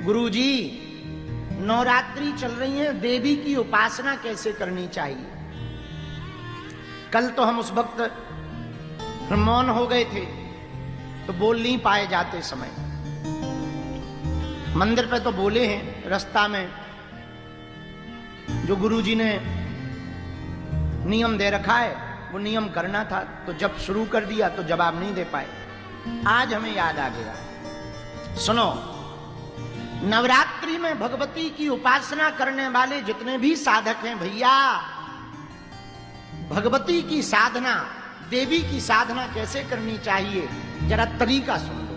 गुरुजी, नवरात्रि चल रही है, देवी की उपासना कैसे करनी चाहिए। कल तो हम उस वक्त मौन हो गए थे, तो बोल नहीं पाए जाते समय। मंदिर पे तो बोले हैं, रास्ता में जो गुरुजी ने नियम दे रखा है वो नियम करना था, तो जब शुरू कर दिया तो जवाब नहीं दे पाए। आज हमें याद आ गया। सुनो, नवरात्रि में भगवती की उपासना करने वाले जितने भी साधक हैं भैया, भगवती की साधना, देवी की साधना कैसे करनी चाहिए जरा तरीका सुन लो।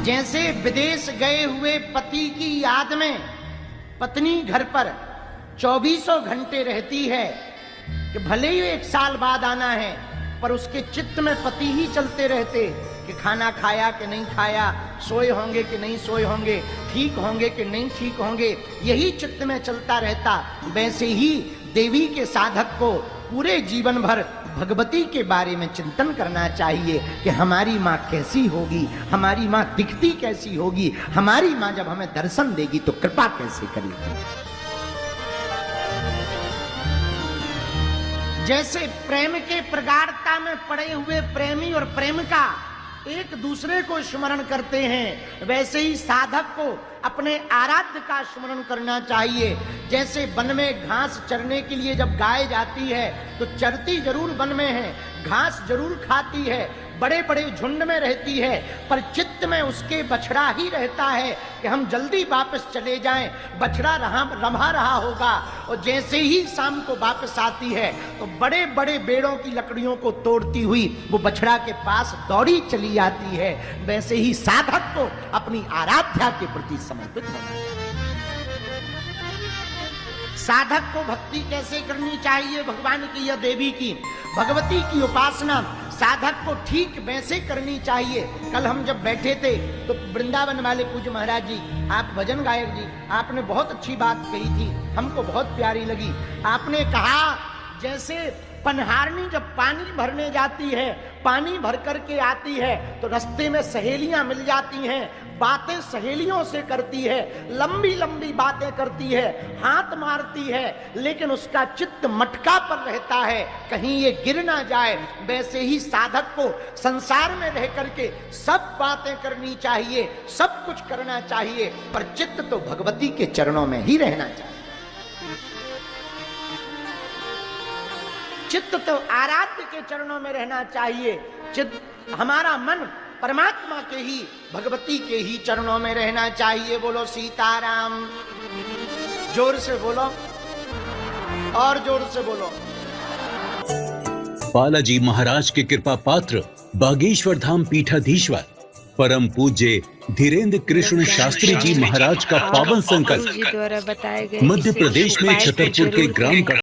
जैसे विदेश गए हुए पति की याद में पत्नी घर पर 24 घंटे रहती है कि भले ही 1 साल बाद आना है, पर उसके चित्त में पति ही चलते रहते कि खाना खाया कि नहीं खाया, सोए होंगे कि नहीं सोए होंगे, ठीक होंगे कि नहीं ठीक होंगे, यही चित्त में चलता रहता। वैसे ही देवी के साधक को पूरे जीवन भर भगवती के बारे में चिंतन करना चाहिए कि हमारी माँ कैसी होगी, हमारी माँ दिखती कैसी होगी, हमारी माँ जब हमें दर्शन देगी तो कृपा कैसे करेगी। जैसे प्रेम के प्रगाढ़ता में पड़े हुए प्रेमी और प्रेमिका एक दूसरे को स्मरण करते हैं, वैसे ही साधक को अपने आराध्य का स्मरण करना चाहिए। जैसे वन में घास चरने के लिए जब गाय जाती है तो चरती जरूर वन में है, घास जरूर खाती है, बड़े बड़े झुंड में रहती है, पर चित्त में उसके बछड़ा ही रहता है कि हम जल्दी वापस चले जाएं, बछड़ा रहा रहा होगा। और जैसे ही शाम को वापस आती है तो बड़े बड़े पेड़ों की लकड़ियों को तोड़ती हुई वो बछड़ा के पास दौड़ी चली आती है। वैसे ही साधक को अपनी आराध्या के प्रति समर्पित होना चाहिए। साधक को भक्ति कैसे करनी चाहिए भगवान की या देवी की, भगवती की उपासना साधक को ठीक वैसे करनी चाहिए। कल हम जब बैठे थे तो वृंदावन वाले पूज्य महाराज जी, आप भजन गायक जी, आपने बहुत अच्छी बात कही थी, हमको बहुत प्यारी लगी। आपने कहा जैसे पनहारनी जब पानी भरने जाती है, पानी भर करके आती है तो रास्ते में सहेलियां मिल जाती हैं, बातें सहेलियों से करती है, लंबी लंबी बातें करती है, हाथ मारती है, लेकिन उसका चित्त मटका पर रहता है कहीं ये गिर ना जाए। वैसे ही साधक को संसार में रह करके सब बातें करनी चाहिए, सब कुछ करना चाहिए, पर चित्त तो भगवती के चरणों में ही रहना चाहिए। चित्त तो आराध्य के चरणों में रहना चाहिए। चित्त, हमारा मन परमात्मा के ही, भगवती के ही चरणों में रहना चाहिए। बोलो सीताराम, जोर से बोलो और जोर से बोलो। बालाजी महाराज के कृपा पात्र बागेश्वर धाम पीठाधीश्वर परम पूज्य धीरेन्द्र कृष्ण शास्त्री जी महाराज का पावन संकल्प मध्य प्रदेश में छतरपुर के ग्राम